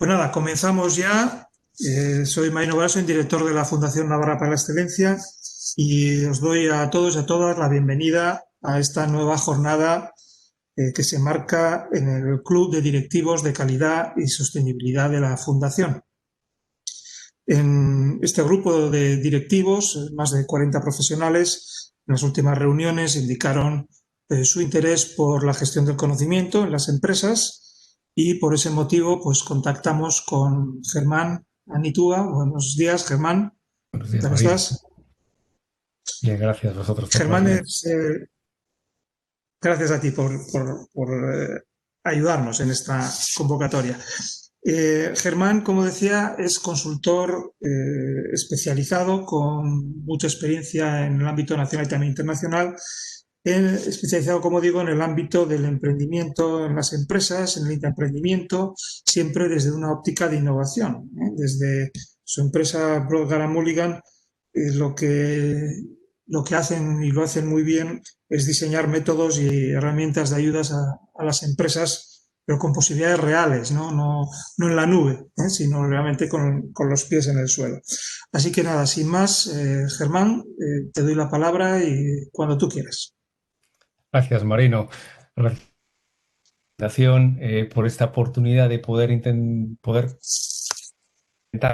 Pues nada, comenzamos ya. Soy Maino Braso, director de la Fundación Navarra para la Excelencia, y os doy a todos y a todas la bienvenida a esta nueva jornada que se marca en el Club de Directivos de Calidad y Sostenibilidad de la Fundación. En este grupo de directivos, más de 40 profesionales, en las últimas reuniones indicaron su interés por la gestión del conocimiento en las empresas y por ese motivo pues contactamos con Germán Anitúa. Buenos días, Germán. Buenos ¿Qué días, tal Marino. estás? Bien, gracias a vosotros por Germán, ponerme. gracias a ti por ayudarnos en esta convocatoria. Germán, como decía, es consultor especializado con mucha experiencia en el ámbito nacional y también internacional, especializado, como digo, en el ámbito del emprendimiento en las empresas, en el intraemprendimiento, siempre desde una óptica de innovación. Desde su empresa Procter & Mulligan, lo que hacen y lo hacen muy bien es diseñar métodos y herramientas de ayudas a las empresas, pero con posibilidades reales, no en la nube, sino realmente con los pies en el suelo. Así que nada, sin más, Germán, te doy la palabra y cuando tú quieras. Gracias, Marino. Gracias por la invitación, por esta oportunidad de poder intentar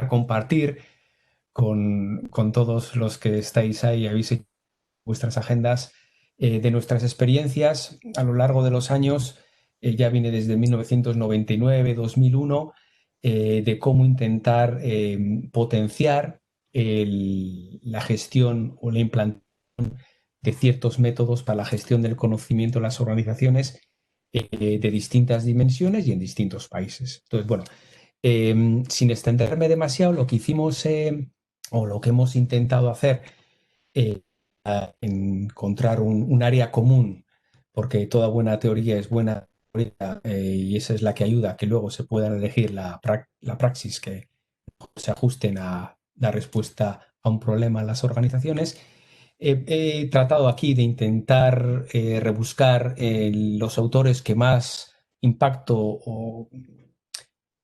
compartir con todos los que estáis ahí, habéis hecho vuestras agendas, de nuestras experiencias a lo largo de los años. Ya viene desde 1999, 2001, de cómo intentar potenciar la gestión o la implantación de ciertos métodos para la gestión del conocimiento en las organizaciones, de distintas dimensiones y en distintos países. Entonces, bueno, sin extenderme demasiado, lo que hicimos, o lo que hemos intentado hacer, encontrar un área común, porque toda buena teoría es buena teoría, y esa es la que ayuda a que luego se pueda elegir la praxis que se ajusten a dar respuesta a un problema en las organizaciones. He tratado aquí de intentar rebuscar los autores que más impacto o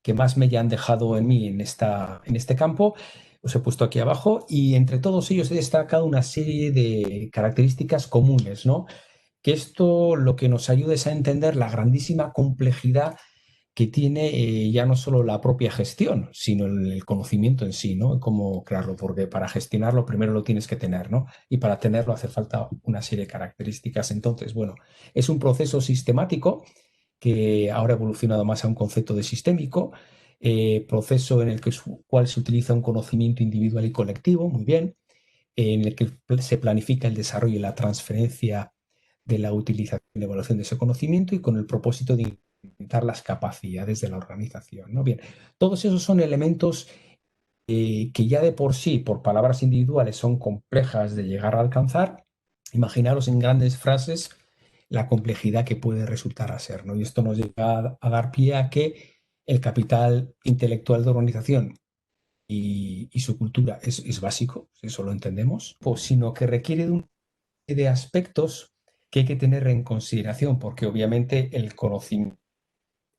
que más me hayan dejado en mí en este campo. Os he puesto aquí abajo, y entre todos ellos he destacado una serie de características comunes, ¿no? Que esto lo que nos ayuda es a entender la grandísima complejidad que tiene, ya no solo la propia gestión, sino el conocimiento en sí, ¿no? Cómo crearlo, porque para gestionarlo primero lo tienes que tener, ¿no? Y para tenerlo hace falta una serie de características. Entonces, bueno, es un proceso sistemático que ahora ha evolucionado más a un concepto de sistémico, proceso en el cual se utiliza un conocimiento individual y colectivo, muy bien, en el que se planifica el desarrollo y la transferencia de la utilización y la evaluación de ese conocimiento, y con el propósito de incrementar las capacidades de la organización, ¿no? Bien, todos esos son elementos que ya de por sí, por palabras individuales, son complejas de llegar a alcanzar. Imaginaros en grandes frases la complejidad que puede resultar a ser, ¿no? Y esto nos llega a dar pie a que el capital intelectual de organización y su cultura es básico, eso lo entendemos, pues, sino que requiere de aspectos que hay que tener en consideración, porque obviamente el conocimiento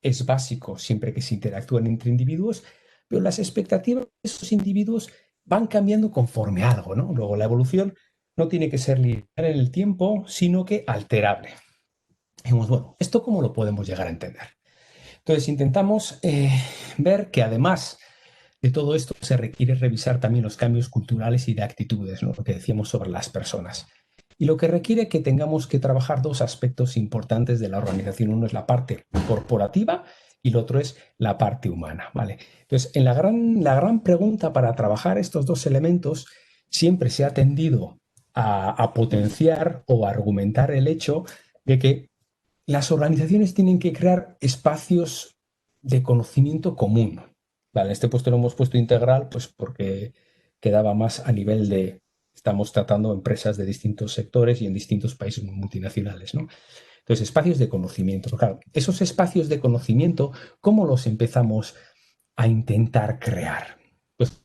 es básico siempre que se interactúan entre individuos, pero las expectativas de esos individuos van cambiando conforme a algo, ¿no? Luego la evolución no tiene que ser lineal en el tiempo, sino que alterable. Dijimos, bueno, ¿esto cómo lo podemos llegar a entender? Entonces intentamos ver que además de todo esto se requiere revisar también los cambios culturales y de actitudes, ¿no? Lo que decíamos sobre las personas. Y lo que requiere que tengamos que trabajar dos aspectos importantes de la organización. Uno es la parte corporativa y el otro es la parte humana, ¿vale? Entonces, la gran pregunta para trabajar estos dos elementos siempre se ha tendido a potenciar o a argumentar el hecho de que las organizaciones tienen que crear espacios de conocimiento común. Vale, este puesto lo hemos puesto integral, pues porque quedaba más a nivel de, estamos tratando empresas de distintos sectores y en distintos países multinacionales, ¿no? Entonces, espacios de conocimiento. Pero claro, esos espacios de conocimiento, ¿cómo los empezamos a intentar crear? Pues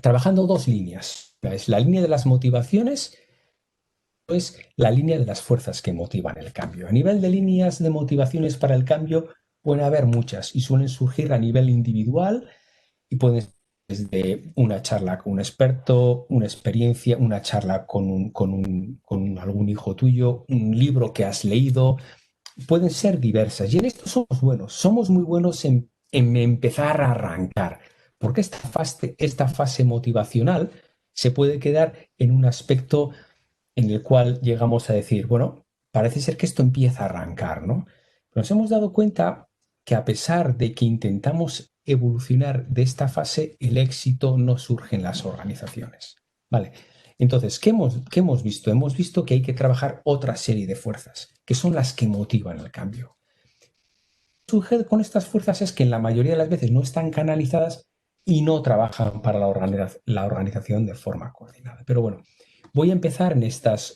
trabajando dos líneas. Es la línea de las motivaciones, pues la línea de las fuerzas que motivan el cambio. A nivel de líneas de motivaciones para el cambio, Pueden haber muchas y suelen surgir a nivel individual y pueden ser desde una charla con un experto, una experiencia, una charla con algún hijo tuyo, un libro que has leído, pueden ser diversas. Y en esto somos muy buenos en empezar a arrancar, porque esta fase motivacional se puede quedar en un aspecto en el cual llegamos a decir, bueno, parece ser que esto empieza a arrancar, ¿no? Nos hemos dado cuenta que a pesar de que intentamos evolucionar de esta fase, el éxito no surge en las organizaciones. Vale. Entonces, qué hemos visto? Hemos visto que hay que trabajar otra serie de fuerzas, que son las que motivan el cambio. Lo que surge con estas fuerzas es que en la mayoría de las veces no están canalizadas y no trabajan para la organización de forma coordinada. Pero bueno, voy a empezar en estos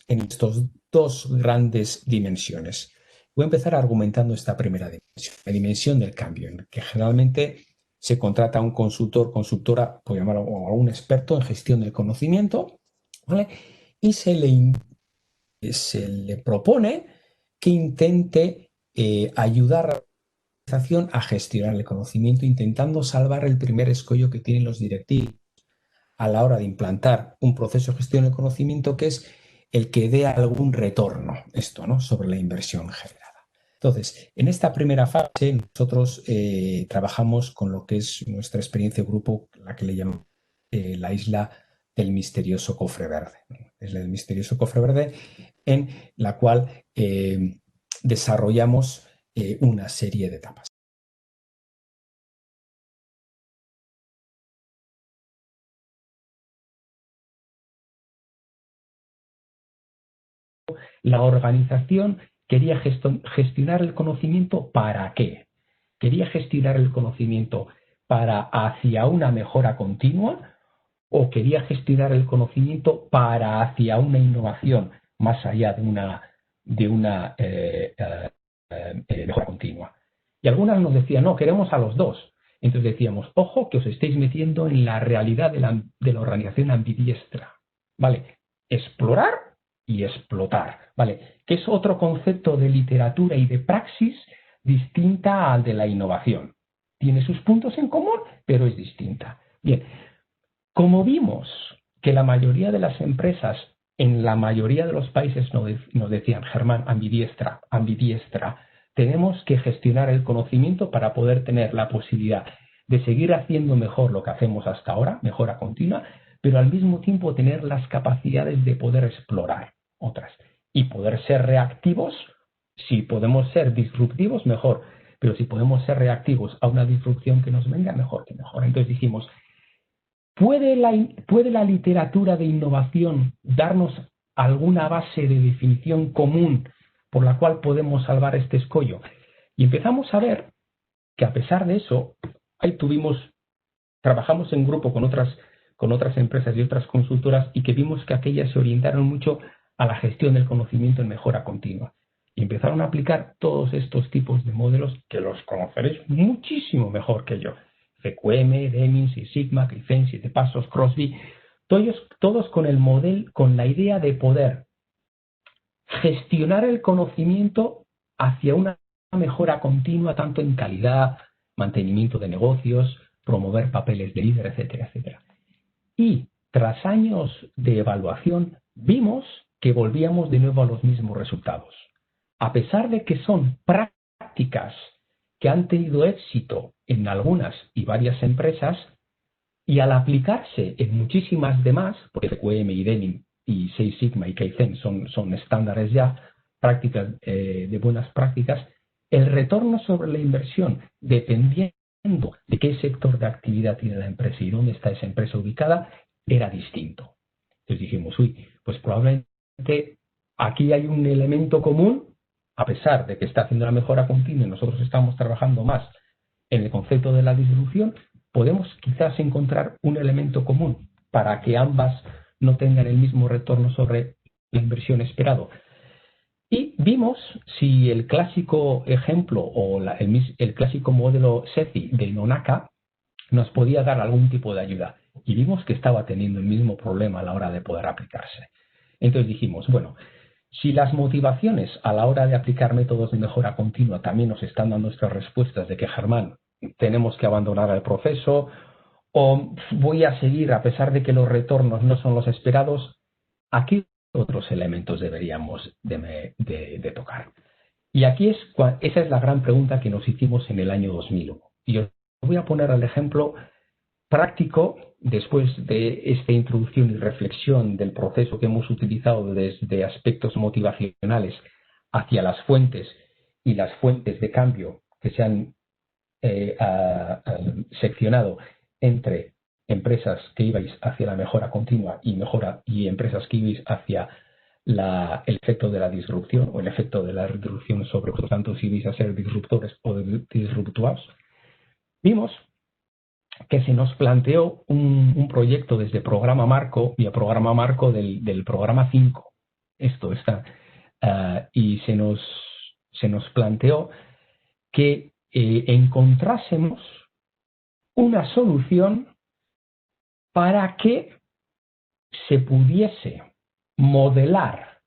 dos grandes dimensiones. Voy a empezar argumentando esta primera dimensión, la dimensión del cambio, en que generalmente se contrata a un consultor, consultora, por llamarlo, o a un experto en gestión del conocimiento, ¿vale? Y se le propone que intente ayudar a la organización a gestionar el conocimiento, intentando salvar el primer escollo que tienen los directivos a la hora de implantar un proceso de gestión del conocimiento, que es el que dé algún retorno, esto, ¿no?, sobre la inversión generada. Entonces, en esta primera fase nosotros trabajamos con lo que es nuestra experiencia de grupo, la que le llamamos la isla del misterioso cofre verde. Es la del misterioso cofre verde, en la cual desarrollamos una serie de etapas. La organización quería gestionar el conocimiento. ¿Para qué? Quería gestionar el conocimiento para hacia una mejora continua, o quería gestionar el conocimiento para hacia una innovación más allá de una mejora continua. Y algunas nos decían, no, queremos a los dos. Entonces decíamos, ojo, que os estáis metiendo en la realidad de la organización ambidiestra. ¿Vale? Explorar y explotar. ¿Vale? Que es otro concepto de literatura y de praxis distinta al de la innovación. Tiene sus puntos en común, pero es distinta. Bien, como vimos que la mayoría de las empresas en la mayoría de los países nos decían, Germán, ambidiestra, ambidiestra, tenemos que gestionar el conocimiento para poder tener la posibilidad de seguir haciendo mejor lo que hacemos hasta ahora, mejora continua, pero al mismo tiempo tener las capacidades de poder explorar otras y poder ser reactivos. Si podemos ser disruptivos, mejor, pero si podemos ser reactivos a una disrupción que nos venga, mejor que mejor. Entonces dijimos, ¿puede la literatura de innovación darnos alguna base de definición común por la cual podemos salvar este escollo? Y empezamos a ver que a pesar de eso, ahí trabajamos en grupo con otras empresas y otras consultoras, y que vimos que aquellas se orientaron mucho a la gestión del conocimiento en mejora continua. Y empezaron a aplicar todos estos tipos de modelos que los conoceréis muchísimo mejor que yo. FQM, Deming, Six Sigma, Kaizen, 7 Pasos, Crosby, todos con el modelo, con la idea de poder gestionar el conocimiento hacia una mejora continua, tanto en calidad, mantenimiento de negocios, promover papeles de líder, etcétera, etcétera. Y tras años de evaluación, vimos que volvíamos de nuevo a los mismos resultados. A pesar de que son prácticas que han tenido éxito en algunas y varias empresas, y al aplicarse en muchísimas demás, porque FQM y Deming y Six Sigma y Kaizen son estándares ya, prácticas de buenas prácticas, el retorno sobre la inversión, dependiendo de qué sector de actividad tiene la empresa y dónde está esa empresa ubicada, era distinto. Entonces dijimos, pues probablemente aquí hay un elemento común, a pesar de que está haciendo la mejora continua y nosotros estamos trabajando más en el concepto de la disrupción, podemos quizás encontrar un elemento común para que ambas no tengan el mismo retorno sobre la inversión esperado. Y vimos si el clásico ejemplo o el clásico modelo SETI de Nonaka nos podía dar algún tipo de ayuda. Y vimos que estaba teniendo el mismo problema a la hora de poder aplicarse. Entonces dijimos, bueno, Si las motivaciones a la hora de aplicar métodos de mejora continua también nos están dando estas respuestas de que, Germán, tenemos que abandonar el proceso o voy a seguir a pesar de que los retornos no son los esperados, aquí otros elementos deberíamos de tocar. Y aquí esa es la gran pregunta que nos hicimos en el año 2001. Y os voy a poner el ejemplo práctico, después de esta introducción y reflexión del proceso que hemos utilizado desde aspectos motivacionales hacia las fuentes y las fuentes de cambio que se han seccionado entre empresas que ibais hacia la mejora continua y empresas que ibais hacia el efecto de la disrupción o el efecto de la disrupción sobre vosotros, tanto si ibais a ser disruptores o disruptuados, vimos que se nos planteó un proyecto desde programa marco y a programa marco del programa 5. Esto está. Y se nos planteó que encontrásemos una solución para que se pudiese modelar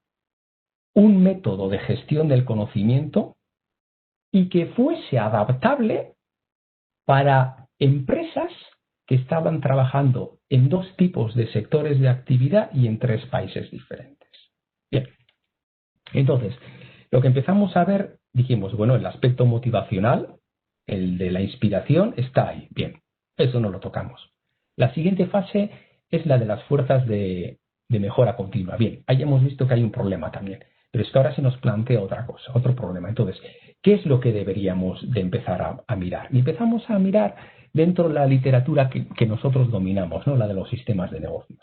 un método de gestión del conocimiento y que fuese adaptable para empresas que estaban trabajando en 2 tipos de sectores de actividad y en 3 países diferentes. Bien, entonces, lo que empezamos a ver, dijimos, bueno, el aspecto motivacional, el de la inspiración, está ahí. Bien, eso no lo tocamos. La siguiente fase es la de las fuerzas de mejora continua. Bien, ahí hemos visto que hay un problema también, pero es que ahora se nos plantea otra cosa, otro problema. Entonces, ¿qué es lo que deberíamos de empezar a mirar? Y empezamos a mirar dentro de la literatura que nosotros dominamos, ¿no? La de los sistemas de negocios.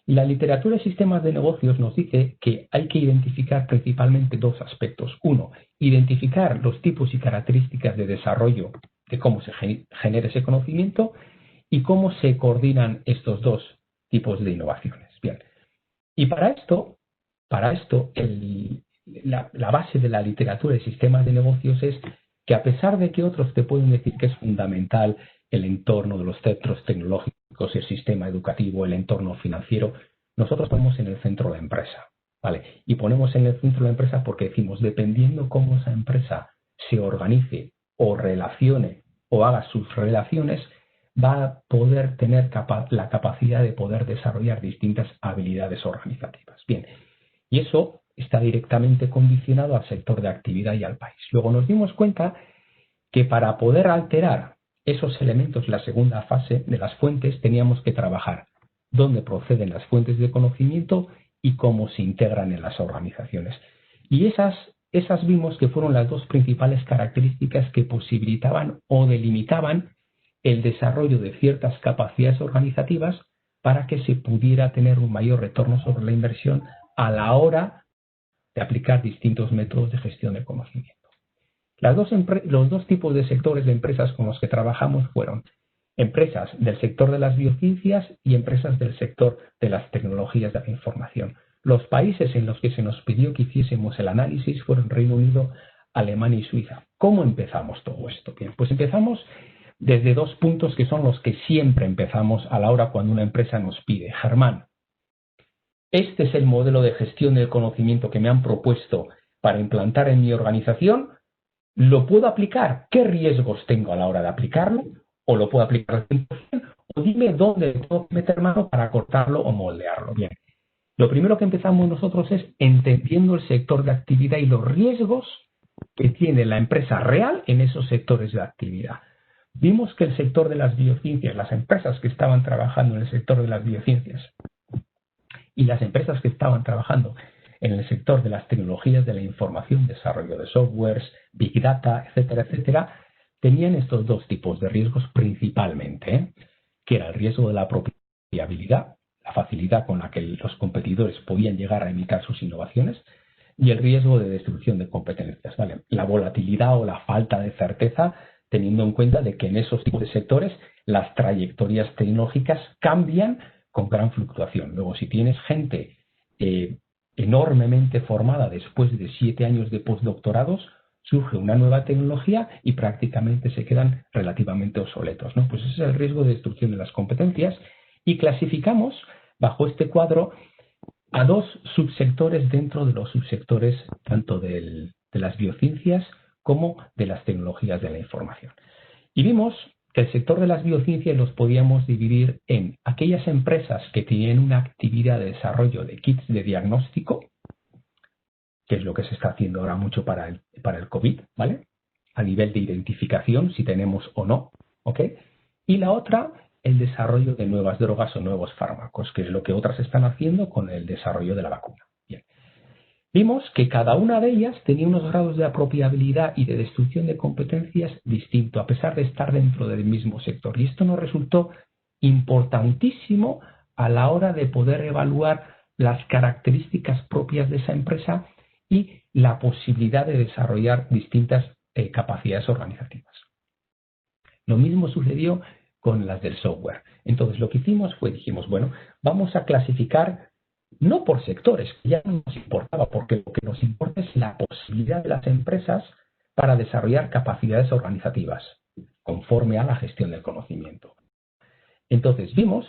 Y la literatura de sistemas de negocios nos dice que hay que identificar principalmente 2 aspectos. Uno, identificar los tipos y características de desarrollo de cómo se genera ese conocimiento y cómo se coordinan estos 2 tipos de innovaciones. Bien. Y para esto la base de la literatura de sistemas de negocios es que, a pesar de que otros te pueden decir que es fundamental el entorno de los centros tecnológicos, el sistema educativo, el entorno financiero, nosotros ponemos en el centro la empresa, ¿vale? Y ponemos en el centro la empresa porque decimos, dependiendo cómo esa empresa se organice o relacione o haga sus relaciones, va a poder tener la capacidad de poder desarrollar distintas habilidades organizativas. Bien, y eso está directamente condicionado al sector de actividad y al país. Luego nos dimos cuenta que para poder alterar esos elementos, la segunda fase de las fuentes, teníamos que trabajar dónde proceden las fuentes de conocimiento y cómo se integran en las organizaciones. Y esas vimos que fueron las 2 principales características que posibilitaban o delimitaban el desarrollo de ciertas capacidades organizativas para que se pudiera tener un mayor retorno sobre la inversión a la hora de aplicar distintos métodos de gestión de conocimiento. Los 2 tipos de sectores de empresas con los que trabajamos fueron empresas del sector de las biociencias y empresas del sector de las tecnologías de la información. Los países en los que se nos pidió que hiciésemos el análisis fueron Reino Unido, Alemania y Suiza. ¿Cómo empezamos todo esto? Bien, pues empezamos desde 2 puntos que son los que siempre empezamos a la hora cuando una empresa nos pide. Germán, este es el modelo de gestión del conocimiento que me han propuesto para implantar en mi organización. ¿Lo puedo aplicar? ¿Qué riesgos tengo a la hora de aplicarlo? ¿O lo puedo aplicar al 100%? O dime dónde puedo meter mano para cortarlo o moldearlo. Bien. Lo primero que empezamos nosotros es entendiendo el sector de actividad y los riesgos que tiene la empresa real en esos sectores de actividad. Vimos que el sector de las biociencias, las empresas que estaban trabajando en el sector de las biociencias y las empresas que estaban trabajando en el sector de las tecnologías de la información, desarrollo de softwares, big data, etcétera, etcétera, tenían estos 2 tipos de riesgos principalmente, que era el riesgo de la propiabilidad, la facilidad con la que los competidores podían llegar a imitar sus innovaciones, y el riesgo de destrucción de competencias, ¿vale? La volatilidad o la falta de certeza, teniendo en cuenta de que en esos tipos de sectores las trayectorias tecnológicas cambian con gran fluctuación. Luego, si tienes gente enormemente formada después de 7 años de postdoctorados, surge una nueva tecnología y prácticamente se quedan relativamente obsoletos, ¿no? Pues ese es el riesgo de destrucción de las competencias y clasificamos bajo este cuadro a dos subsectores dentro de los subsectores tanto de las biociencias como de las tecnologías de la información. Y vimos que el sector de las biociencias los podíamos dividir en aquellas empresas que tenían una actividad de desarrollo de kits de diagnóstico, que es lo que se está haciendo ahora mucho para el COVID, ¿vale? A nivel de identificación, si tenemos o no, ¿ok? Y la otra, el desarrollo de nuevas drogas o nuevos fármacos, que es lo que otras están haciendo con el desarrollo de la vacuna. Bien. Vimos que cada una de ellas tenía unos grados de apropiabilidad y de destrucción de competencias distintos, a pesar de estar dentro del mismo sector. Y esto nos resultó importantísimo a la hora de poder evaluar las características propias de esa empresa y la posibilidad de desarrollar distintas capacidades organizativas. Lo mismo sucedió con las del software. Entonces lo que hicimos fue, dijimos, bueno, vamos a clasificar no por sectores, que ya no nos importaba, porque lo que nos importa es la posibilidad de las empresas para desarrollar capacidades organizativas conforme a la gestión del conocimiento. Entonces vimos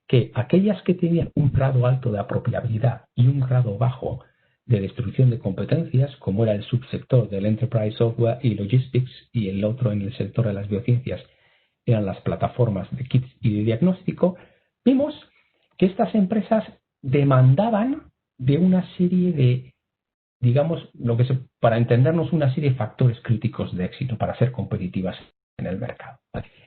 que aquellas que tenían un grado alto de apropiabilidad y un grado bajo de destrucción de competencias, como era el subsector del Enterprise Software y Logistics y el otro en el sector de las biociencias, eran las plataformas de kits y de diagnóstico, vimos que estas empresas demandaban de una serie de, digamos, para entendernos, una serie de factores críticos de éxito para ser competitivas en el mercado.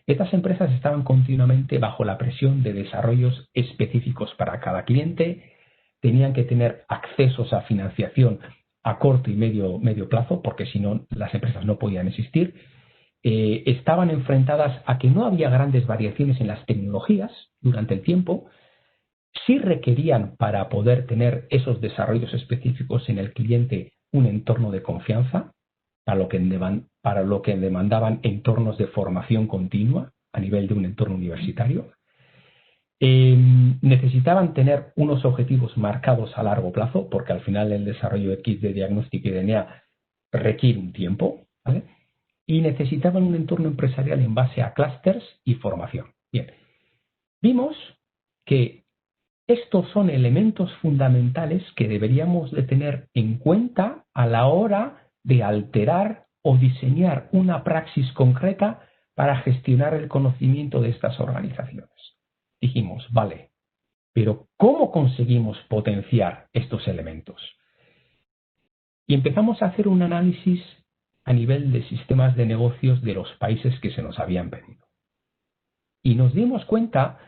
Estas empresas estaban continuamente bajo la presión de desarrollos específicos para cada cliente, tenían que tener accesos a financiación a corto y medio plazo, porque si no, las empresas no podían existir. Estaban enfrentadas a que no había grandes variaciones en las tecnologías durante el tiempo. Sí requerían, para poder tener esos desarrollos específicos en el cliente, un entorno de confianza, para lo que demandaban entornos de formación continua a nivel de un entorno universitario. Necesitaban tener unos objetivos marcados a largo plazo, porque al final el desarrollo de kits de diagnóstico y DNA requiere un tiempo, ¿vale? Y necesitaban un entorno empresarial en base a clústeres y formación. Bien, vimos que estos son elementos fundamentales que deberíamos de tener en cuenta a la hora de alterar o diseñar una praxis concreta para gestionar el conocimiento de estas organizaciones. Dijimos, vale, pero ¿cómo conseguimos potenciar estos elementos? Y empezamos a hacer un análisis a nivel de sistemas de negocios de los países que se nos habían pedido. Y nos dimos cuenta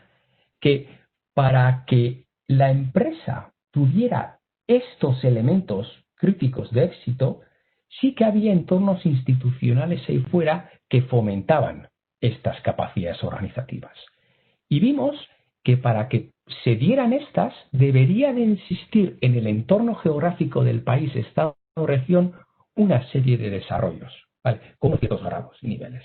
que para que la empresa tuviera estos elementos críticos de éxito, sí que había entornos institucionales ahí fuera que fomentaban estas capacidades organizativas. Y vimos que para que se dieran estas, debería de existir en el entorno geográfico del país, estado o región, una serie de desarrollos, ¿vale? Con ciertos grados y niveles.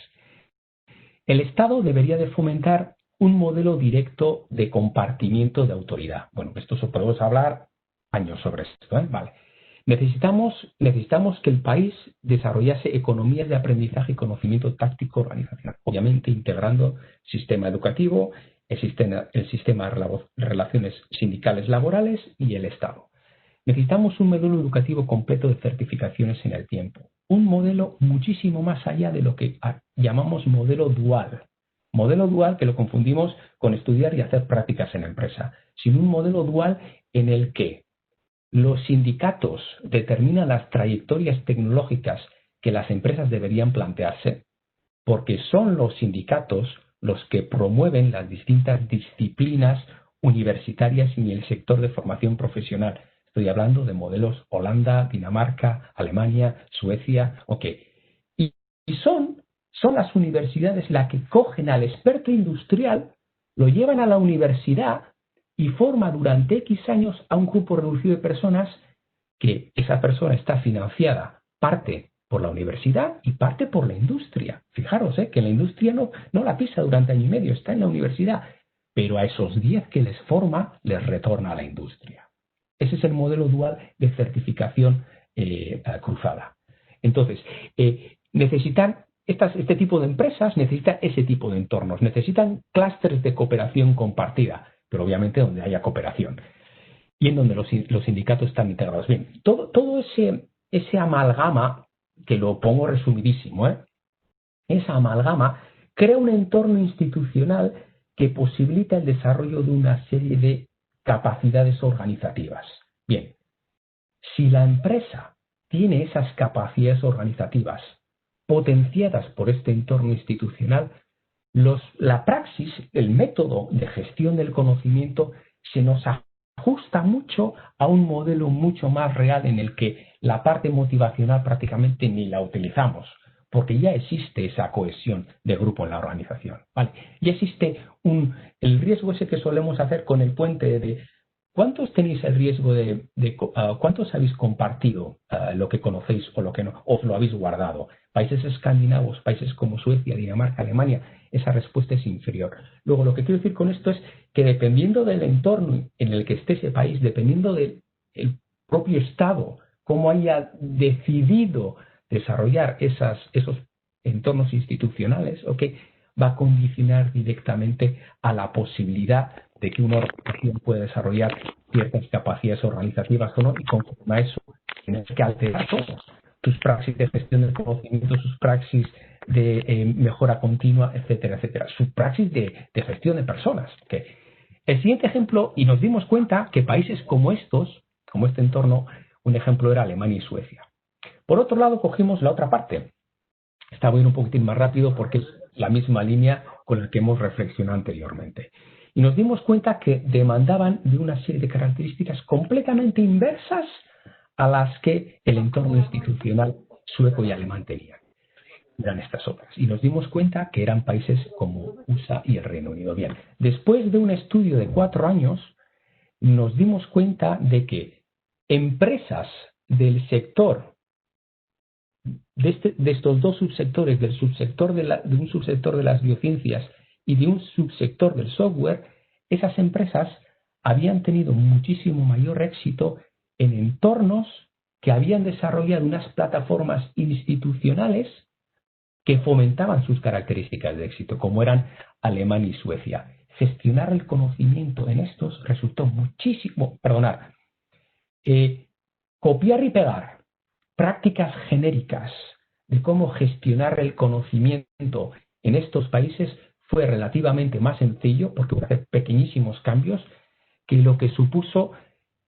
El Estado debería de fomentar un modelo directo de compartimiento de autoridad. Bueno, esto podemos hablar años sobre esto, ¿eh? Vale. Necesitamos que el país desarrollase economías de aprendizaje y conocimiento táctico organizacional, obviamente integrando sistema educativo, el sistema de relaciones sindicales laborales y el Estado. Necesitamos un modelo educativo completo de certificaciones en el tiempo. Un modelo muchísimo más allá de lo que llamamos modelo dual. Modelo dual que lo confundimos con estudiar y hacer prácticas en la empresa, sino un modelo dual en el que los sindicatos determinan las trayectorias tecnológicas que las empresas deberían plantearse, porque son los sindicatos los que promueven las distintas disciplinas universitarias y el sector de formación profesional. Estoy hablando de modelos Holanda, Dinamarca, Alemania, Suecia, ok. Y son las universidades las que cogen al experto industrial, lo llevan a la universidad y forma durante X años a un grupo reducido de personas que esa persona está financiada parte por la universidad y parte por la industria. Fijaros que la industria no la pisa durante año y medio, está en la universidad, pero a esos 10 que les forma les retorna a la industria. Ese es el modelo dual de certificación cruzada. Entonces, necesitan este tipo de empresas, necesitan ese tipo de entornos, necesitan clústeres de cooperación compartida, pero obviamente donde haya cooperación. y en donde los sindicatos están integrados. Bien, todo ese amalgama, que lo pongo resumidísimo, esa amalgama crea un entorno institucional que posibilita el desarrollo de una serie de capacidades organizativas. Bien, si la empresa tiene esas capacidades organizativas potenciadas por este entorno institucional, la praxis, el método de gestión del conocimiento, se nos ajusta mucho a un modelo mucho más real en el que la parte motivacional prácticamente ni la utilizamos, porque ya existe esa cohesión de grupo en la organización, ¿vale? Ya existe el riesgo ese que solemos hacer con el puente de ¿cuántos tenéis el riesgo cuántos habéis compartido lo que conocéis o lo que no, os lo habéis guardado? Países escandinavos, países como Suecia, Dinamarca, Alemania, esa respuesta es inferior. Luego, lo que quiero decir con esto es que dependiendo del entorno en el que esté ese país, dependiendo del propio Estado, cómo haya decidido desarrollar esos entornos institucionales, va a condicionar directamente a la posibilidad de que una organización pueda desarrollar ciertas capacidades organizativas o no, y conforme a eso tienes que alterar todo. Tus praxis de gestión del conocimiento, sus praxis de mejora continua, etcétera, etcétera. Su praxis de gestión de personas. El siguiente ejemplo, y nos dimos cuenta que países como este entorno, un ejemplo era Alemania y Suecia. Por otro lado, cogimos la otra parte. Esta voy a ir un poquitín más rápido porque es la misma línea con la que hemos reflexionado anteriormente. Y nos dimos cuenta que demandaban de una serie de características completamente inversas a las que el entorno institucional sueco y alemán tenían. Eran estas otras. Y nos dimos cuenta que eran países como USA y el Reino Unido. Bien, después de un estudio de 4 años, nos dimos cuenta de que empresas del sector de estos dos subsectores, de un subsector de las biociencias y de un subsector del software, esas empresas habían tenido muchísimo mayor éxito en entornos que habían desarrollado unas plataformas institucionales que fomentaban sus características de éxito, como eran Alemania y Suecia. Gestionar el conocimiento en estos resultó muchísimo, copiar y pegar prácticas genéricas de cómo gestionar el conocimiento en estos países fue relativamente más sencillo, porque hubo que hacer pequeñísimos cambios, que lo que supuso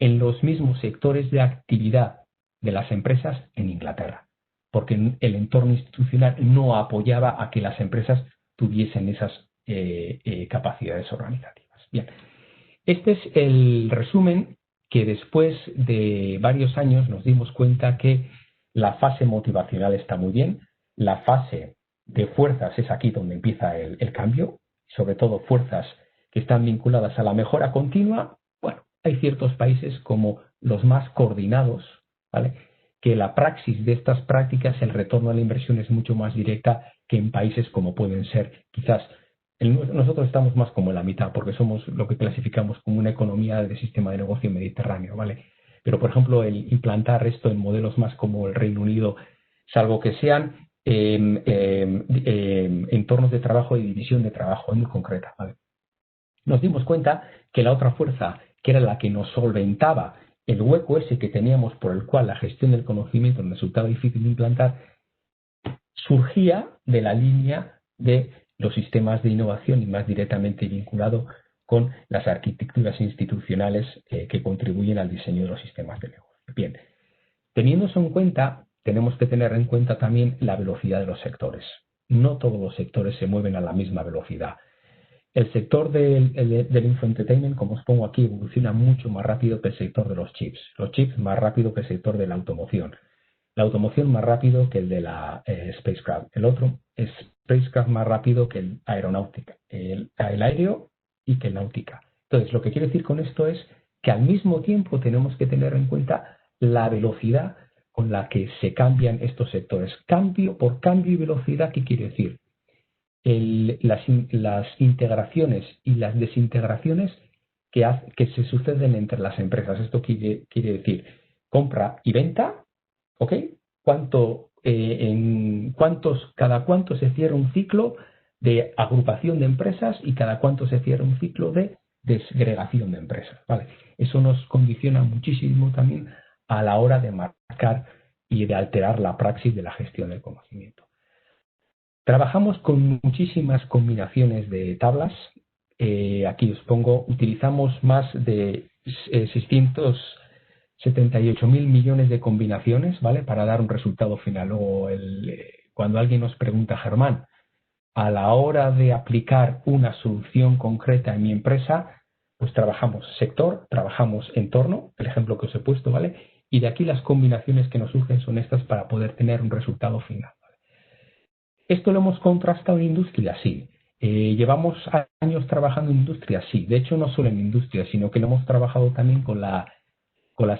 en los mismos sectores de actividad de las empresas en Inglaterra, porque el entorno institucional no apoyaba a que las empresas tuviesen esas capacidades organizativas. Bien, este es el resumen que después de varios años nos dimos cuenta que la fase motivacional está muy bien, la fase de fuerzas es aquí donde empieza el cambio, sobre todo fuerzas que están vinculadas a la mejora continua. Bueno, hay ciertos países como los más coordinados, ¿vale?, que la praxis de estas prácticas, el retorno a la inversión es mucho más directa que en países como pueden ser quizás. Nosotros estamos más como en la mitad, porque somos lo que clasificamos como una economía de sistema de negocio mediterráneo, ¿vale? Pero, por ejemplo, el implantar esto en modelos más como el Reino Unido, salvo que sean entornos de trabajo y división de trabajo muy concreta, ¿vale? Nos dimos cuenta que la otra fuerza, que era la que nos solventaba el hueco ese que teníamos por el cual la gestión del conocimiento nos resultaba difícil de implantar, surgía de la línea de los sistemas de innovación y más directamente vinculado con las arquitecturas institucionales que contribuyen al diseño de los sistemas de negocio. Bien, teniendo eso en cuenta, tenemos que tener en cuenta también la velocidad de los sectores. No todos los sectores se mueven a la misma velocidad. El sector del infoentertainment, como os pongo aquí, evoluciona mucho más rápido que el sector de los chips. Los chips más rápido que el sector de la automoción. La automoción más rápido que el de la spacecraft. El otro es spacecraft más rápido que el aeronáutica, el aéreo y que el náutica. Entonces, lo que quiero decir con esto es que al mismo tiempo tenemos que tener en cuenta la velocidad con la que se cambian estos sectores. Cambio por cambio y velocidad, ¿qué quiere decir? Las integraciones y las desintegraciones que se suceden entre las empresas. Esto quiere decir compra y venta, ¿ok? Cada cuánto se cierra un ciclo de agrupación de empresas y cada cuánto se cierra un ciclo de desgregación de empresas, ¿vale? Eso nos condiciona muchísimo también a la hora de marcar y de alterar la praxis de la gestión del conocimiento. Trabajamos con muchísimas combinaciones de tablas. Aquí os pongo, utilizamos más de 678.000 millones de combinaciones, ¿vale? Para dar un resultado final. Luego, cuando alguien nos pregunta, Germán, a la hora de aplicar una solución concreta en mi empresa, pues trabajamos sector, trabajamos entorno, el ejemplo que os he puesto, ¿vale? Y de aquí las combinaciones que nos surgen son estas para poder tener un resultado final. ¿Esto lo hemos contrastado en industria? Sí. ¿Llevamos años trabajando en industria? Sí. De hecho, no solo en industria, sino que lo hemos trabajado también con la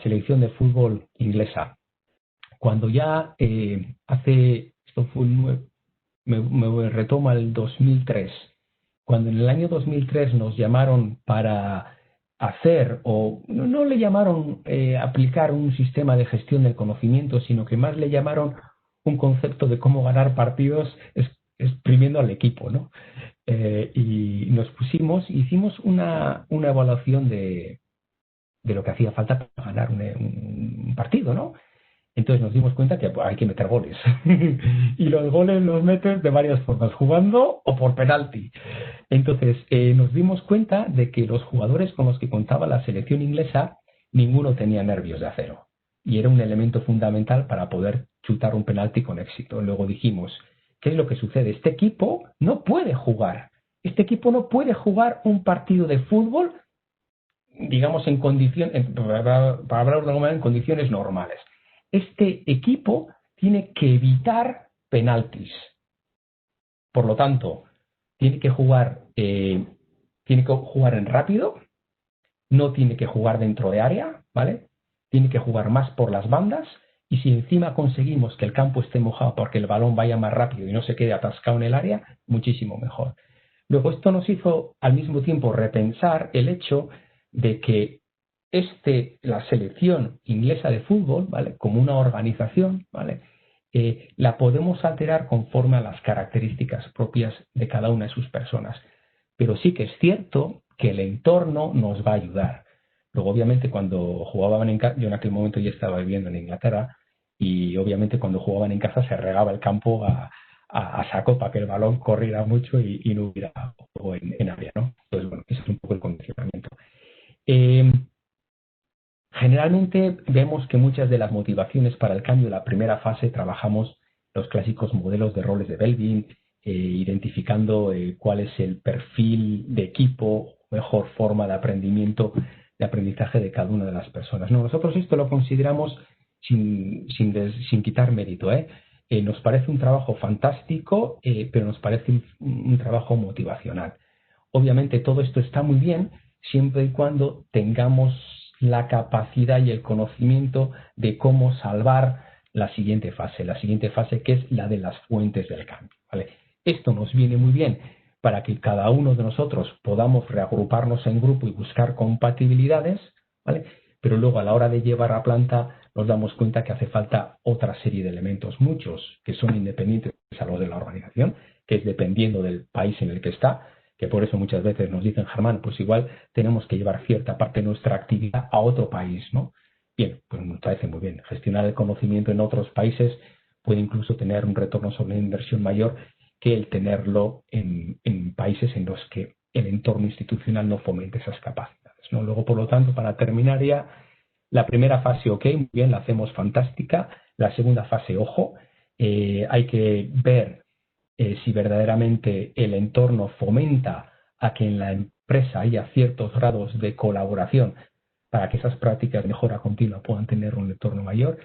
selección de fútbol inglesa. Cuando ya esto fue me retoma el 2003, cuando en el año 2003 nos llamaron para hacer, o no le llamaron aplicar un sistema de gestión del conocimiento, sino que más le llamaron un concepto de cómo ganar partidos exprimiendo al equipo, ¿no? Y nos hicimos una evaluación de lo que hacía falta para ganar un partido, ¿no? Entonces nos dimos cuenta que hay que meter goles. Y los goles los metes de varias formas, jugando o por penalti. Entonces nos dimos cuenta de que los jugadores con los que contaba la selección inglesa, ninguno tenía nervios de acero. Y era un elemento fundamental para poder chutar un penalti con éxito. Luego dijimos, ¿qué es lo que sucede? Este equipo no puede jugar. Este equipo no puede jugar un partido de fútbol, digamos, en condiciones, para hablar de alguna manera, en condiciones normales. Este equipo tiene que evitar penaltis. Por lo tanto, tiene que jugar en rápido, no tiene que jugar dentro de área, ¿vale? Tiene que jugar más por las bandas, y si encima conseguimos que el campo esté mojado porque el balón vaya más rápido y no se quede atascado en el área, muchísimo mejor. Luego, esto nos hizo al mismo tiempo repensar el hecho de que la selección inglesa de fútbol, ¿vale?, como una organización, ¿vale?, la podemos alterar conforme a las características propias de cada una de sus personas. Pero sí que es cierto que el entorno nos va a ayudar. Luego, obviamente, cuando jugaban yo en aquel momento ya estaba viviendo en Inglaterra, y obviamente cuando jugaban en casa se regaba el campo a saco para que el balón corriera mucho y no hubiera juego en área, ¿no? Entonces, bueno, ese es un poco el condicionamiento. Generalmente vemos que muchas de las motivaciones para el cambio, la primera fase, trabajamos los clásicos modelos de roles de Belbin, identificando cuál es el perfil de equipo, mejor forma de aprendizaje de cada una de las personas. No, nosotros esto lo consideramos sin quitar mérito, nos parece un trabajo fantástico, pero nos parece un trabajo motivacional. Obviamente todo esto está muy bien siempre y cuando tengamos la capacidad y el conocimiento de cómo salvar la siguiente fase que es la de las fuentes del cambio, ¿vale? Esto nos viene muy bien para que cada uno de nosotros podamos reagruparnos en grupo y buscar compatibilidades, ¿vale? Pero luego a la hora de llevar a planta nos damos cuenta que hace falta otra serie de elementos, muchos que son independientes a los de la organización, que es dependiendo del país en el que está, que por eso muchas veces nos dicen, Germán, pues igual tenemos que llevar cierta parte de nuestra actividad a otro país, ¿no? Bien, pues nos parece muy bien. Gestionar el conocimiento en otros países puede incluso tener un retorno sobre la inversión mayor que el tenerlo en países en los que el entorno institucional no fomente esas capacidades, ¿no? Luego, por lo tanto, para terminar ya, la primera fase, ok, muy bien, la hacemos fantástica. La segunda fase, ojo, hay que ver si verdaderamente el entorno fomenta a que en la empresa haya ciertos grados de colaboración para que esas prácticas de mejora continua puedan tener un entorno mayor.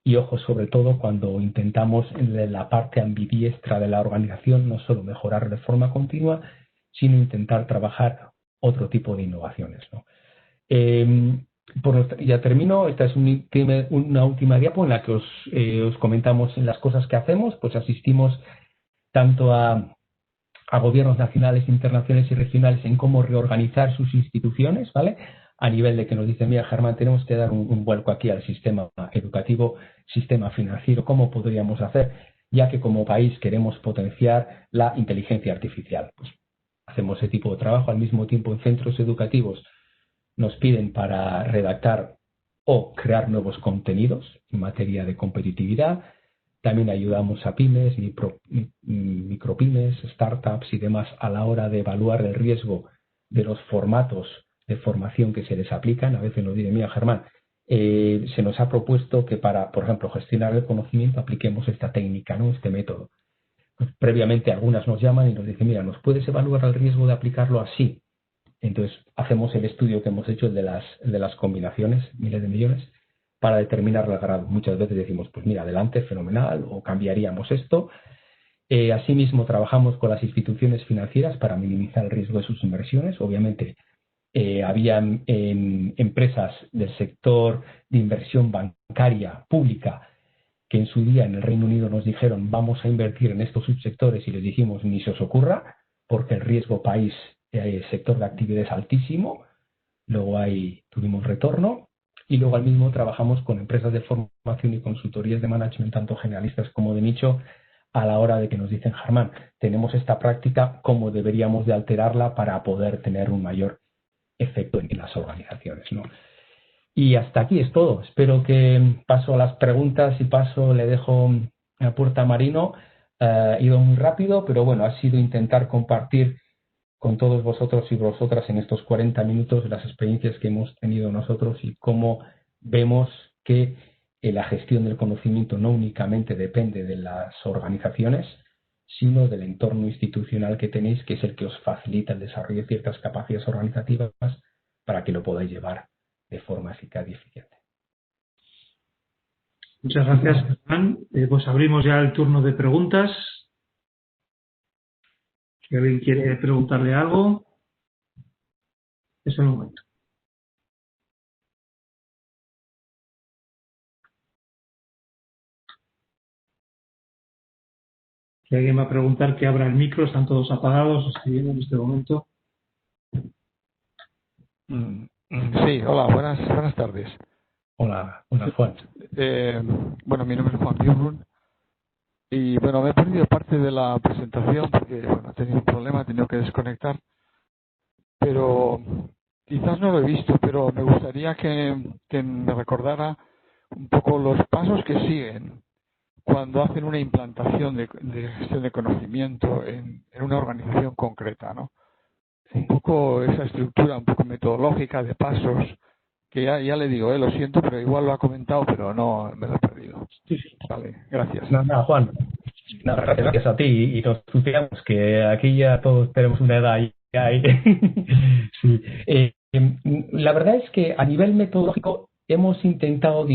Y ojo, sobre todo cuando intentamos en la parte ambidiestra de la organización no solo mejorar de forma continua, sino intentar trabajar otro tipo de innovaciones, ¿no? Ya termino. Esta es una última diapo en la que os comentamos las cosas que hacemos. Pues asistimos tanto a gobiernos nacionales, internacionales y regionales en cómo reorganizar sus instituciones, ¿vale? A nivel de que nos dicen, mira, Germán, tenemos que dar un vuelco aquí al sistema educativo, sistema financiero, ¿cómo podríamos hacer? Ya que como país queremos potenciar la inteligencia artificial. Pues hacemos ese tipo de trabajo. Al mismo tiempo, en centros educativos nos piden para redactar o crear nuevos contenidos en materia de competitividad. También ayudamos a pymes, micropymes, startups y demás a la hora de evaluar el riesgo de los formatos de formación que se les aplican. A veces nos dicen, mira, Germán, se nos ha propuesto que para, por ejemplo, gestionar el conocimiento apliquemos esta técnica, ¿no? Este método. Pues, previamente algunas nos llaman y nos dicen, mira, ¿nos puedes evaluar el riesgo de aplicarlo así? Entonces hacemos el estudio que hemos hecho, el de las combinaciones, miles de millones, para determinar el grado. Muchas veces decimos, pues mira, adelante, fenomenal, o cambiaríamos esto. Asimismo, trabajamos con las instituciones financieras para minimizar el riesgo de sus inversiones. Obviamente, había empresas del sector de inversión bancaria pública que en su día en el Reino Unido nos dijeron vamos a invertir en estos subsectores y les dijimos ni se os ocurra porque el riesgo país, sector de actividad es altísimo. Luego tuvimos retorno y luego al mismo trabajamos con empresas de formación y consultorías de management, tanto generalistas como de nicho, a la hora de que nos dicen, Germán, tenemos esta práctica, ¿cómo deberíamos de alterarla para poder tener un mayor efecto en las organizaciones, ¿no? Y hasta aquí es todo. Espero que paso a las preguntas y le dejo la puerta a Marino. He ido muy rápido, pero bueno, ha sido intentar compartir con todos vosotros y vosotras en estos 40 minutos las experiencias que hemos tenido nosotros y cómo vemos que la gestión del conocimiento no únicamente depende de las organizaciones, sino del entorno institucional que tenéis, que es el que os facilita el desarrollo de ciertas capacidades organizativas para que lo podáis llevar de forma eficaz y eficiente. Muchas gracias, Germán. Pues abrimos ya el turno de preguntas. Si alguien quiere preguntarle algo, es el momento. Si alguien va a preguntar, que abra el micro, están todos apagados, estoy viendo en este momento. Sí, hola, buenas tardes. Hola, Juan. Bueno, mi nombre es Juan Biurrun y bueno, me he perdido parte de la presentación porque bueno, he tenido un problema, he tenido que desconectar, pero quizás no lo he visto, pero me gustaría que me recordara un poco los pasos que siguen cuando hacen una implantación de gestión de conocimiento en una organización concreta, ¿no? Un poco esa estructura, un poco metodológica de pasos, que ya le digo, lo siento, pero igual lo ha comentado, pero no me lo he perdido. Sí. Vale, gracias. Nada, Juan. Nada, gracias a ti y nos confiamos que aquí ya todos tenemos una edad ya. Sí. La verdad es que a nivel metodológico hemos intentado